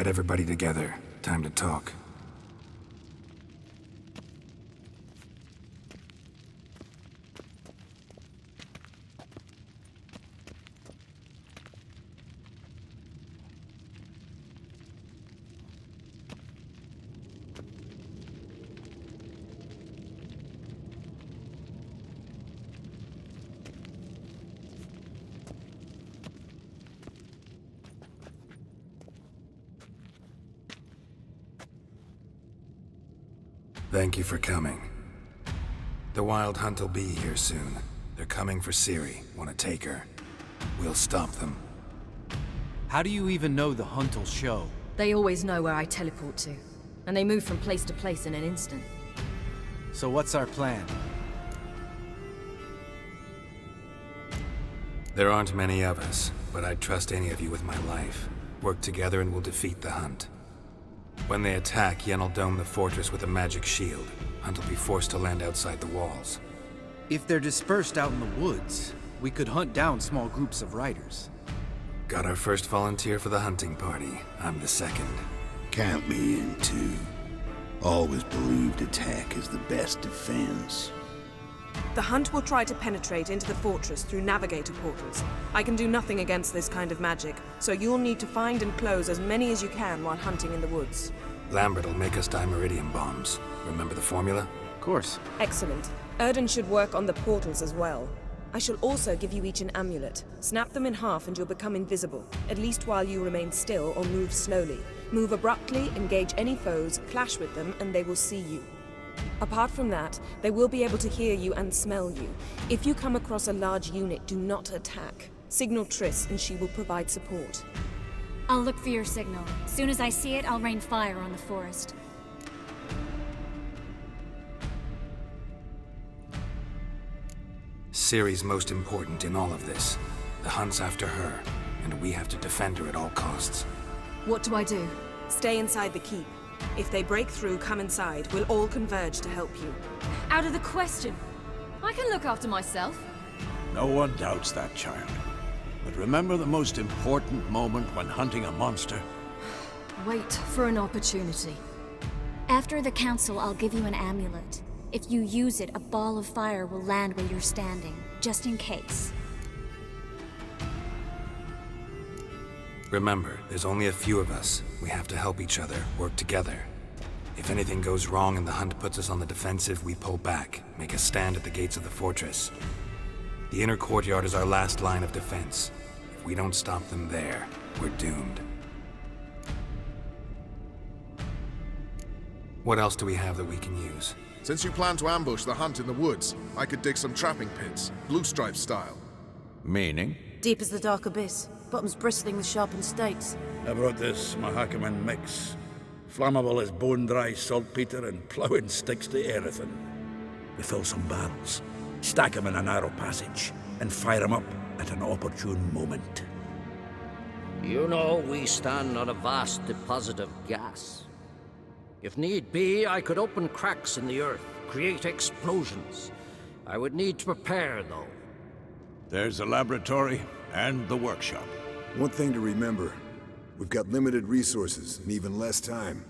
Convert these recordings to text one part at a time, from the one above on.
Get everybody together. Time to talk. Thank you for coming. The Wild Hunt will be here soon. They're coming for Ciri. Want to take her? We'll stop them. How do you even know the Hunt will show? They always know where I teleport to, and they move from place to place in an instant. So what's our plan? There aren't many of us, but I'd trust any of you with my life. Work together and we'll defeat the Hunt. When they attack, Yen'll dome the fortress with a magic shield. Hunt will be forced to land outside the walls. If they're dispersed out in the woods, we could hunt down small groups of riders. Got our first volunteer for the hunting party. I'm the second. Count me in too. Always believed attack is the best defense. The Hunt will try to penetrate into the fortress through navigator portals. I can do nothing against this kind of magic, so you'll need to find and close as many as you can while hunting in the woods. Lambert will make us dimeridium bombs. Remember the formula? Of course. Excellent. Erden should work on the portals as well. I shall also give you each an amulet. Snap them in half and you'll become invisible, at least while you remain still or move slowly. Move abruptly, engage any foes, clash with them, and they will see you. Apart from that, they will be able to hear you and smell you. If you come across a large unit, do not attack. Signal Triss and she will provide support. I'll look for your signal. Soon as I see it, I'll rain fire on the forest. Ciri's most important in all of this. The Hunt's after her, and we have to defend her at all costs. What do I do? Stay inside the keep. If they break through, come inside. We'll all converge to help you. Out of the question. I can look after myself. No one doubts that, child. But remember the most important moment when hunting a monster? Wait for an opportunity. After the council, I'll give you an amulet. If you use it, a ball of fire will land where you're standing, just in case. Remember, there's only a few of us. We have to help each other, work together. If anything goes wrong and the Hunt puts us on the defensive, we pull back, make a stand at the gates of the fortress. The inner courtyard is our last line of defense. If we don't stop them there, we're doomed. What else do we have that we can use? Since you plan to ambush the Hunt in the woods, I could dig some trapping pits, blue stripe style. Meaning? Deep as the dark abyss, bottoms bristling with sharpened stakes. I brought this Mahakaman mix. Flammable as bone-dry saltpeter and ploughing sticks to anything. We fill some barrels, stack them in a narrow passage, and fire them up at an opportune moment. You know, we stand on a vast deposit of gas. If need be, I could open cracks in the earth, create explosions. I would need to prepare, though. There's the laboratory and the workshop. One thing to remember, we've got limited resources and even less time.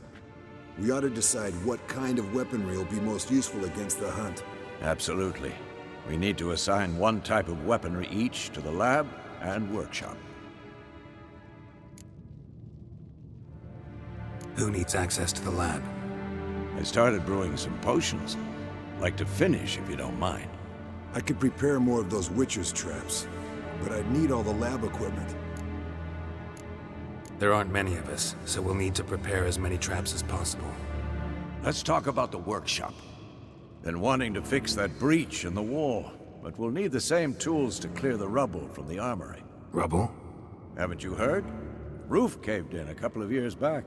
We ought to decide what kind of weaponry will be most useful against the Hunt. Absolutely. We need to assign one type of weaponry each to the lab and workshop. Who needs access to the lab? I started brewing some potions. Like to finish, if you don't mind. I could prepare more of those Witcher's traps, but I'd need all the lab equipment. There aren't many of us, so we'll need to prepare as many traps as possible. Let's talk about the workshop. Been wanting to fix that breach in the wall, but we'll need the same tools to clear the rubble from the armory. Rubble? Haven't you heard? Roof caved in a couple of years back.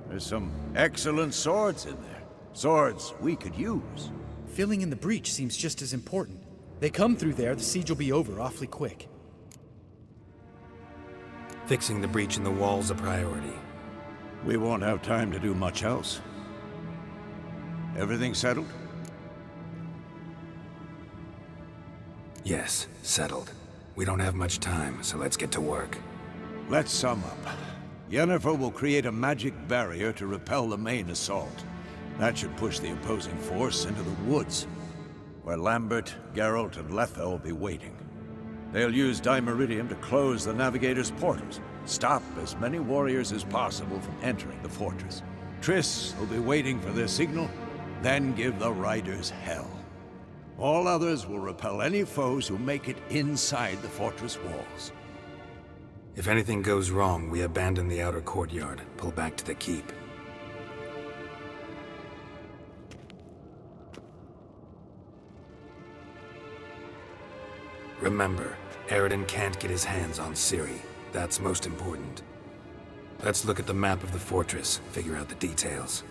There's some excellent swords in there. Swords we could use. Filling in the breach seems just as important. They come through there, the siege will be over awfully quick. Fixing the breach in the wall's a priority. We won't have time to do much else. Everything settled? Yes, settled. We don't have much time, so let's get to work. Let's sum up. Yennefer will create a magic barrier to repel the main assault. That should push the opposing force into the woods, where Lambert, Geralt, and Letha will be waiting. They'll use Dimeridium to close the Navigator's portals, stop as many warriors as possible from entering the fortress. Triss will be waiting for their signal, then give the riders hell. All others will repel any foes who make it inside the fortress walls. If anything goes wrong, we abandon the outer courtyard, pull back to the keep. Remember, Aroden can't get his hands on Ciri. That's most important. Let's look at the map of the fortress, figure out the details.